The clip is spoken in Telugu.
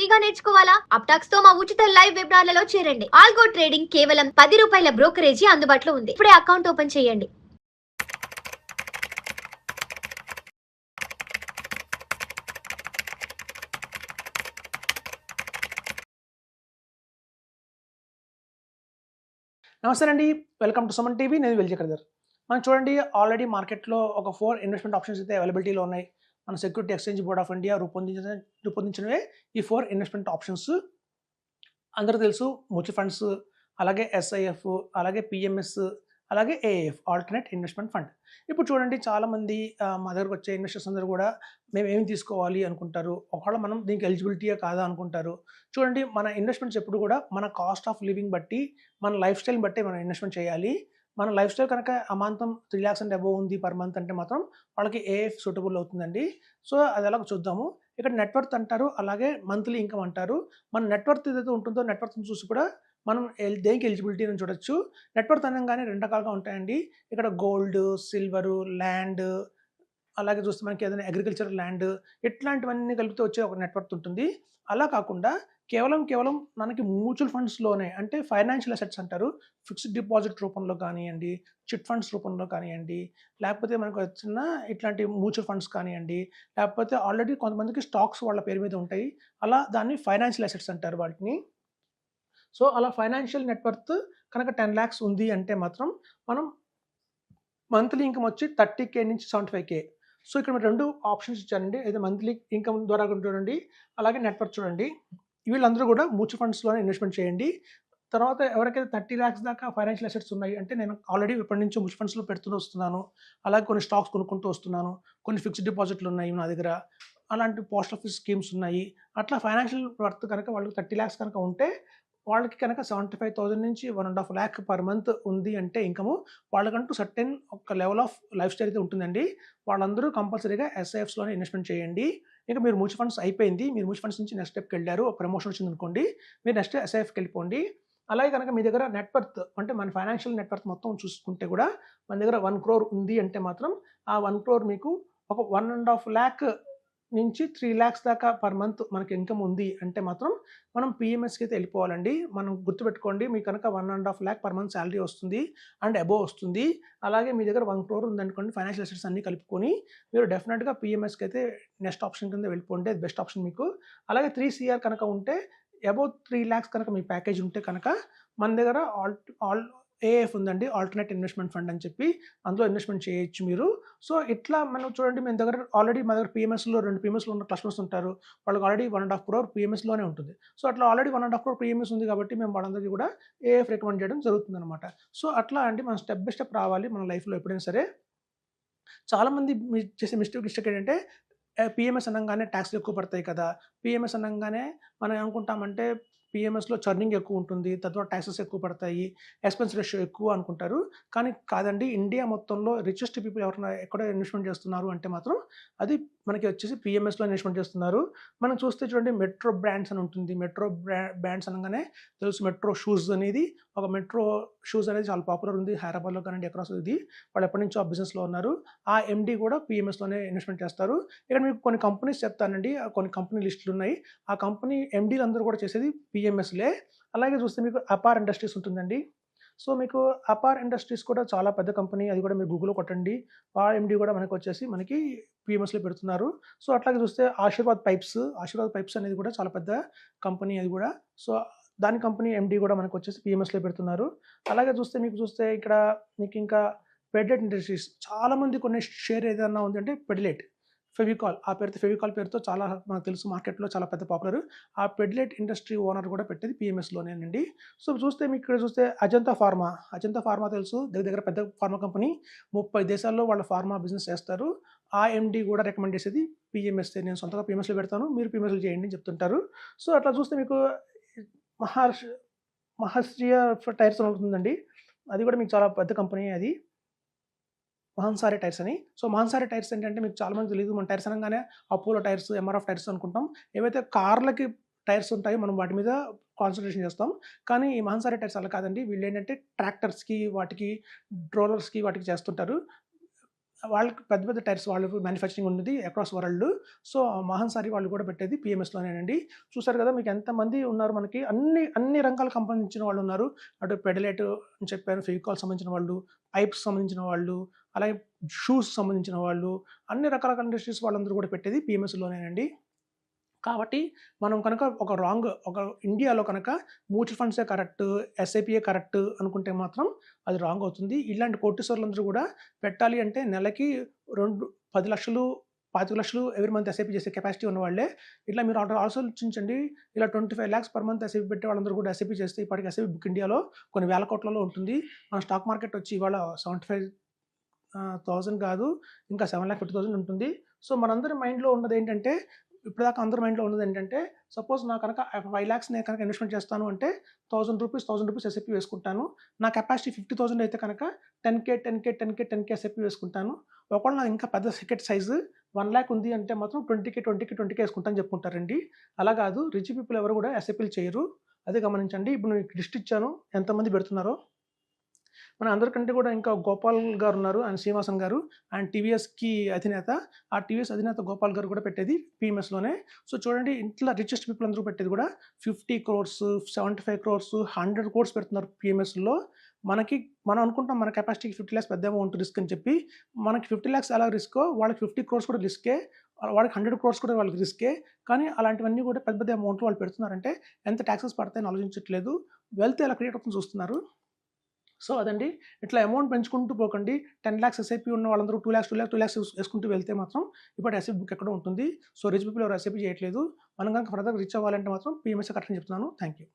ఫ్రీగా నేర్చుకోవాలా? అప్టాక్స్ తో మా ఉచిత లైవ్ వెబినార్లలో చేరండి. ఆల్గో ట్రేడింగ్ కేవలం ₹10 బ్రోకరేజీ అందుబాటులో ఉంది. ఇప్పుడే అకౌంట్ ఓపెన్ చేయండి. నమస్తే అండి, వెల్కమ్ టు సుమన్ టీవీ. నేను విజయకర్దర్. మనం చూడండి, ఆల్రెడీ మార్కెట్లో ఒక 4 ఇన్వెస్ట్మెంట్ ఆప్షన్స్ అయితే అవైలబిలిటీలో ఉన్నాయి. మన security exchange board of India రూపొందించినవే ఈ 4 ఇన్వెస్ట్మెంట్ ఆప్షన్స్. అందరూ తెలుసు, మ్యూచువల్ ఫండ్స్, అలాగే ఎస్ఐఎఫ్, అలాగే పిఎంఎస్, అలాగే ఏఎఫ్ ఆల్టర్నేట్ ఇన్వెస్ట్మెంట్ ఫండ్. ఇప్పుడు చూడండి, చాలామంది మా దగ్గరకు వచ్చే ఇన్వెస్టర్స్ అందరూ కూడా మేము ఏమి తీసుకోవాలి అనుకుంటారు. ఒకవేళ మనం దీనికి ఎలిజిబిలిటీయా కాదా అనుకుంటారు. చూడండి, మన ఇన్వెస్ట్మెంట్స్ ఎప్పుడు కూడా మన కాస్ట్ ఆఫ్ లివింగ్ బట్టి, మన లైఫ్ స్టైల్ని బట్టి మనం ఇన్వెస్ట్మెంట్ చేయాలి. మన లైఫ్ స్టైల్ కనుక అమాంతం 3 lakhs అండ్ అబోవ్ ఉంది పర్ మంత్ అంటే మాత్రం వాళ్ళకి ఏఎఫ్ సూటబుల్ అవుతుందండి. సో అది ఎలాగో చూద్దాము. ఇక్కడ నెట్వర్త్ అంటారు, అలాగే మంత్లీ ఇన్కమ్ అంటారు. మన నెట్వర్త్ ఏదైతే ఉంటుందో నెట్వర్త్ని చూసి కూడా మనం దేనికి ఎలిజిబిలిటీ అని చూడొచ్చు. నెట్వర్త్ అనగానే 2 రకాలుగా ఉంటాయండి. ఇక్కడ గోల్డ్, సిల్వరు, ల్యాండ్, అలాగే చూస్తే మనకి ఏదైనా అగ్రికల్చర్ ల్యాండ్, ఇట్లాంటివన్నీ కలిపితే వచ్చే ఒక నెట్వర్త్ ఉంటుంది. అలా కాకుండా కేవలం మనకి మ్యూచువల్ ఫండ్స్లోనే, అంటే ఫైనాన్షియల్ అసెట్స్ అంటారు. ఫిక్స్డ్ డిపాజిట్ రూపంలో కానివ్వండి, చిట్ ఫండ్స్ రూపంలో కానివ్వండి, లేకపోతే మనకు వచ్చిన ఇట్లాంటి మ్యూచువల్ ఫండ్స్ కానివ్వండి, లేకపోతే ఆల్రెడీ కొంతమందికి స్టాక్స్ వాళ్ళ పేరు మీద ఉంటాయి. అలా దాన్ని ఫైనాన్షియల్ అసెట్స్ అంటారు వాటిని. సో అలా ఫైనాన్షియల్ నెట్వర్త్ కనుక 10 lakhs ఉంది అంటే మాత్రం మనం మంత్లీ ఇన్కమ్ వచ్చి 30K నుంచి 75K. సో ఇక్కడ మీరు 2 ఆప్షన్స్ ఇచ్చారండి. అయితే మంత్లీ ఇన్కమ్ ద్వారా చూడండి, అలాగే నెట్వర్క్ చూడండి. వీళ్ళందరూ కూడా మ్యూచువల్ ఫండ్స్లోనే ఇన్వెస్ట్మెంట్ చేయండి. తర్వాత ఎవరికైతే 30 lakhs దాకా ఫైనాన్షియల్ అసెట్స్ ఉన్నాయి అంటే, నేను ఆల్రెడీ ఎప్పటి నుంచో మ్యూచువల్ ఫండ్స్లో పెడుతూ వస్తున్నాను, అలాగే కొన్ని స్టాక్స్ కొనుక్కుంటూ వస్తున్నాను, కొన్ని ఫిక్స్డ్ డిపాజిట్లు ఉన్నాయి నా దగ్గర, అలాంటి పోస్ట్ ఆఫీస్ స్కీమ్స్ ఉన్నాయి. అట్లా ఫైనాన్షియల్ వర్త్ కనుక వాళ్ళకి 30 lakhs కనుక ఉంటే, వాళ్ళకి కనుక 75,000 నుంచి 1.5 lakh పర్ మంత్ ఉంది అంటే ఇన్కము, వాళ్ళకంటూ సర్టెన్ ఒక లెవెల్ ఆఫ్ లైఫ్ స్టైల్ అయితే ఉంటుందండి. వాళ్ళందరూ కంపల్సరీగా ఎస్ఐఎఫ్స్లోనే ఇన్వెస్ట్మెంట్ చేయండి. ఇక మీరు మ్యూచువల్ ఫండ్స్ అయిపోయింది, మీరు మ్యూచువల్ ఫండ్స్ నుంచి నెక్స్ట్ స్టెప్కి వెళ్ళారు, ఒక ప్రమోషన్ వచ్చింది అనుకోండి, మీరు నెక్స్ట్ ఎస్ఐఎఫ్కి వెళ్ళిపోండి. అలాగే కనుక మీ దగ్గర నెట్వర్త్, అంటే మన ఫైనాన్షియల్ నెట్వర్త్ మొత్తం చూసుకుంటే కూడా మన దగ్గర 1 crore ఉంది అంటే మాత్రం, ఆ 1 crore మీకు ఒక 1.5 lakh నుంచి 3 lakhs దాకా పర్ మంత్ మనకి ఇన్కమ్ ఉంది అంటే మాత్రం మనం పిఎంఎస్కి అయితే వెళ్ళిపోవాలండి. మనం గుర్తుపెట్టుకోండి, మీకు కనుక 1.5 lakh పర్ మంత్ శాలరీ వస్తుంది అండ్ అబోవ్ వస్తుంది, అలాగే మీ దగ్గర 1 crore ఉందనుకోండి, ఫైనాన్షియల్ అసెట్స్ అన్ని కలుపుకొని మీరు డెఫినెట్గా పిఎంఎస్కి అయితే నెక్స్ట్ ఆప్షన్ కింద వెళ్ళిపోండి, అది బెస్ట్ ఆప్షన్ మీకు. అలాగే 3 CR కనుక ఉంటే, అబౌవ్ 3 lakhs కనుక మీ ప్యాకేజ్ ఉంటే కనుక మన దగ్గర ఏఎఫ్ ఉందండి, ఆల్టర్నేట్ ఇన్వెస్ట్మెంట్ ఫండ్ అని చెప్పి, అందులో ఇన్వెస్ట్మెంట్ చేయొచ్చు మీరు. సో ఇట్లా మనం చూడండి, మా దగ్గర పిఎంఎస్లో 2 పిఎంఎస్లో ఉన్న కస్టమర్స్ ఉంటారు, వాళ్ళకి ఆల్రెడీ 1.5 crore పిఎంఎస్లోనే ఉంటుంది. సో అట్లా ఆల్రెడీ 1.5 crore పిఎంఎస్ ఉంది కాబట్టి మేము వాళ్ళందరికీ కూడా ఏఎఫ్ రికమెండ్ చేయడం జరుగుతుంది అనమాట. సో అట్లా అండి, మనం స్టెప్ బై స్టెప్ రావాలి మన లైఫ్లో ఎప్పుడైనా సరే. చాలామంది చేసే మిస్టేక్ ఏంటంటే, పిఎంఎస్ అనగానే ట్యాక్స్లు ఎక్కువ పడతాయి కదా, పిఎంఎస్ అనగానే మనం ఏమనుకుంటామంటే పిఎంఎస్లో చర్నింగ్ ఎక్కువ ఉంటుంది, తద్వారా ట్యాక్సెస్ ఎక్కువ పడతాయి, ఎక్స్పెన్స్ రేషియో ఎక్కువ అనుకుంటారు. కానీ కాదండి, ఇండియా మొత్తంలో రిచెస్ట్ పీపుల్ ఎవరైనా ఎక్కడ ఇన్వెస్ట్మెంట్ చేస్తున్నారు అంటే మాత్రం అది మనకి వచ్చేసి పిఎంఎస్లో ఇన్వెస్ట్మెంట్ చేస్తున్నారు. మనం చూస్తే చూడండి, మెట్రో బ్రాండ్స్ అని ఉంటుంది. మెట్రో బ్రాండ్స్ అనగానే తెలుసు, మెట్రో షూస్ అనేది, ఒక మెట్రో షూస్ అనేది చాలా పాపులర్ ఉంది హైదరాబాద్లో కానీ అక్రాస్ ఇది. వాళ్ళు ఎప్పటి నుంచో ఆ బిజినెస్లో ఉన్నారు. ఆ ఎండి కూడా పిఎంఎస్లోనే ఇన్వెస్ట్మెంట్ చేస్తారు. ఇక్కడ మీకు కొన్ని కంపెనీస్ చెప్తానండి, కొన్ని కంపెనీ లిస్టులు ఉన్నాయి. ఆ కంపెనీ ఎండీలు అందరూ కూడా చేసేది పిఎంఎస్లే. అలాగే చూస్తే మీకు అపార్ ఇండస్ట్రీస్ ఉంటుందండి. సో మీకు అపార్ ఇండస్ట్రీస్ కూడా చాలా పెద్ద కంపెనీ, అది కూడా మీరు గూగుల్లో కొట్టండి. ఆ ఎండి కూడా మనకి వచ్చేసి మనకి పిఎంఎస్లో పెడుతున్నారు. సో అట్లాగే చూస్తే ఆశీర్వాద్ పైప్స్ అనేది కూడా చాలా పెద్ద కంపెనీ అది కూడా. సో దాని కంపెనీ ఎండి కూడా మనకు వచ్చేసి పిఎంఎస్లో పెడుతున్నారు. అలాగే చూస్తే ఇక్కడ మీకు ఇంకా పెడిలైట్ ఇండస్ట్రీస్, చాలామంది కొన్ని షేర్ ఏదైనా ఉంది అంటే పెడిలైట్, ఫెవికాల్, ఆ ఫెవికాల్ పేరుతో చాలా మనకు తెలుసు, మార్కెట్లో చాలా పెద్ద పాపులర్. ఆ పెడిలైట్ ఇండస్ట్రీ ఓనర్ కూడా పెట్టేది పిఎంఎస్లోనేనండి. సో మీకు ఇక్కడ చూస్తే అజంతా ఫార్మా తెలుసు, దగ్గర పెద్ద ఫార్మా కంపెనీ, 30 దేశాల్లో వాళ్ళ ఫార్మా బిజినెస్ చేస్తారు. ఆ ఎండి కూడా రికమెండ్ చేసేది పిఎంఎస్. నేను సొంతగా పిఎంఎస్లో పెడతాను, మీరు పిఎంఎస్లో చేయండి అని చెప్తుంటారు. సో అట్లా చూస్తే మీకు మహర్షియ టైర్స్ అని ఉంటుందండి, అది కూడా మీకు చాలా పెద్ద కంపెనీ, అది మహన్సారీ టైర్స్ అని. సో మహన్సారీ టైర్స్ ఏంటంటే మీకు చాలామంది తెలియదు, మన టైర్స్ అనగానే అపోలో టైర్స్, ఎంఆర్ఎఫ్ టైర్స్ అనుకుంటాం. ఏవైతే కార్లకి టైర్స్ ఉంటాయో మనం వాటి మీద కాన్సన్ట్రేషన్ చేస్తాం. కానీ ఈ మహన్సారీ టైర్స్ అలా కాదండి, వీళ్ళు ఏంటంటే ట్రాక్టర్స్కి, వాటికి రోలర్స్కి, వాటికి చేస్తుంటారు. వాళ్ళకి పెద్ద పెద్ద టైర్స్ వాళ్ళు మ్యానుఫ్యాక్చరింగ్ ఉన్నది అక్రాస్ వరల్డ్. సో, మహాన్ సారీ వాళ్ళు కూడా పెట్టేది పీఎంఎస్‌లోనేనండి. చూసారు కదా! మీకు ఎంతమంది ఉన్నారు మనకి అన్ని రంగాలకు సంబంధించిన వాళ్ళున్నారు. అటు పెడలేట్ అని చెప్పాను, ఫెవికాల్ సంబంధించిన వాళ్ళు, పైప్స్ సంబంధించిన వాళ్ళు, అలాగే షూస్ సంబంధించిన వాళ్ళు, అన్ని రకరకాల ఇండస్ట్రీస్ వాళ్ళందరూ కూడా పెట్టేది పీఎంఎస్‌లోనేనండి. కాబట్టి మనం కనుక ఒక ఇండియాలో కనుక మ్యూచువల్ ఫండ్సే కరెక్ట్, ఎస్ఐపియే కరెక్ట్ అనుకుంటే మాత్రం అది రాంగ్ అవుతుంది. ఇలాంటి కోటీశ్వరులందరూ కూడా పెట్టాలి అంటే నెలకి 10,00,000, 25,00,000 ఎవ్రీ మంత్ ఎస్ఐపి చేసే కెపాసిటీ ఉన్నవాళ్ళే. ఇట్లా మీరు ఆలోచించండి. ఇలా 25,00,000 పర్ మంత్ ఎస్ఐపి పెట్టే వాళ్ళందరూ కూడా ఎస్ఐపి చేస్తే ఇప్పటికి ఎస్ఐపి బుక్ ఇండియాలో కొన్ని వేల కోట్లలో ఉంటుంది. మన స్టాక్ మార్కెట్ వచ్చి ఇవాళ 75,000 కాదు, ఇంకా 7,50,000 ఉంటుంది. సో, మనందరి మైండ్‌లో ఉన్నదేంటంటే, ఇప్పటిదాకా అందరి మైండ్‌లో ఉన్నదేంటంటే, సపోజ్ నా కనుక 5,00,000 నేను కనుక ఇన్వెస్ట్‌మెంట్ చేస్తాను అంటే ₹1,000 ఎస్ఐపి వేసుకుంటాను. నా కెపాసిటీ 50,000 అయితే కనుక 10,000 ఎస్ఐపి వేసుకుంటాను. ఒకవేళ నాది ఇంకా పెద్ద టికెట్ సైజు 1,00,000 ఉంది అంటే మాత్రం 20,000 వేసుకుంటాను చెప్పుకుంటారండి. అలా కాదు, రిచ్ పీపుల్ ఎవరు కూడా ఎస్ఐపిలు చేయరు. అదే గమనించండి. ఇప్పుడు నేను లిస్ట్ ఇచ్చాను ఎంతమంది పెడుతున్నారో. మన అందరికంటే కూడా ఇంకా గోపాల్ గారు ఉన్నారు. ఆయన శ్రీనివాసన్ గారు. ఆయన టీవీఎస్‌కి అధినేత. ఆ టీవీఎస్ అధినేత గోపాల్ గారు కూడా పెట్టేది పీఎంఎస్‌లోనే. సో, చూడండి ఇంట్లో రిచెస్ట్ పీపుల్ అందరూ పెట్టేది కూడా 50 క్రోర్స్, 75 క్రోర్స్, 100 క్రోర్స్ పెడుతున్నారు పీఎంఎస్‌లో. మనం అనుకుంటాం మన కెపాసిటీకి 50,00,000 పెద్ద అమౌంట్ రిస్క్ అని చెప్పి. మనకి 50,00,000 ఎలా రిస్కో వాళ్ళకి 50 క్రోర్స్ కూడా రిస్కే. వాళ్ళకి 100 క్రోర్స్ కూడా వాళ్ళకి రిస్కే. కానీ అలాంటివన్నీ కూడా పెద్ద పెద్ద అమౌంట్లు వాళ్ళు పెడుతున్నారంటే ఎంత టాక్సెస్ పడతాయని ఆలోచించట్లేదు. వెల్త్ ఎలా క్రియేట్ అవుతుందో చూస్తున్నారు. సో, అదండి. ఇట్లా అమౌంట్ పెంచుకుంటూ పోకండి. 10,00,000 ఎస్ఐపి ఉన్న వాళ్ళందరూ 2,00,000 వేసుకుంటూ వెళ్తే మాత్రం ఇప్పుడు ఎస్ఐపి బుక్ ఎక్కడో ఉంటుంది. సో, రిచ్ పీపుల్ ఎవరు ఎస్ఐపి చేయట్లేదు. మనం గనుక ఫర్దర్‌గా రిచ్ అవ్వాలంటే మాత్రం పీఎంఎస్ఏ కరెక్ట్ అని చెప్తున్నాను. Thank you.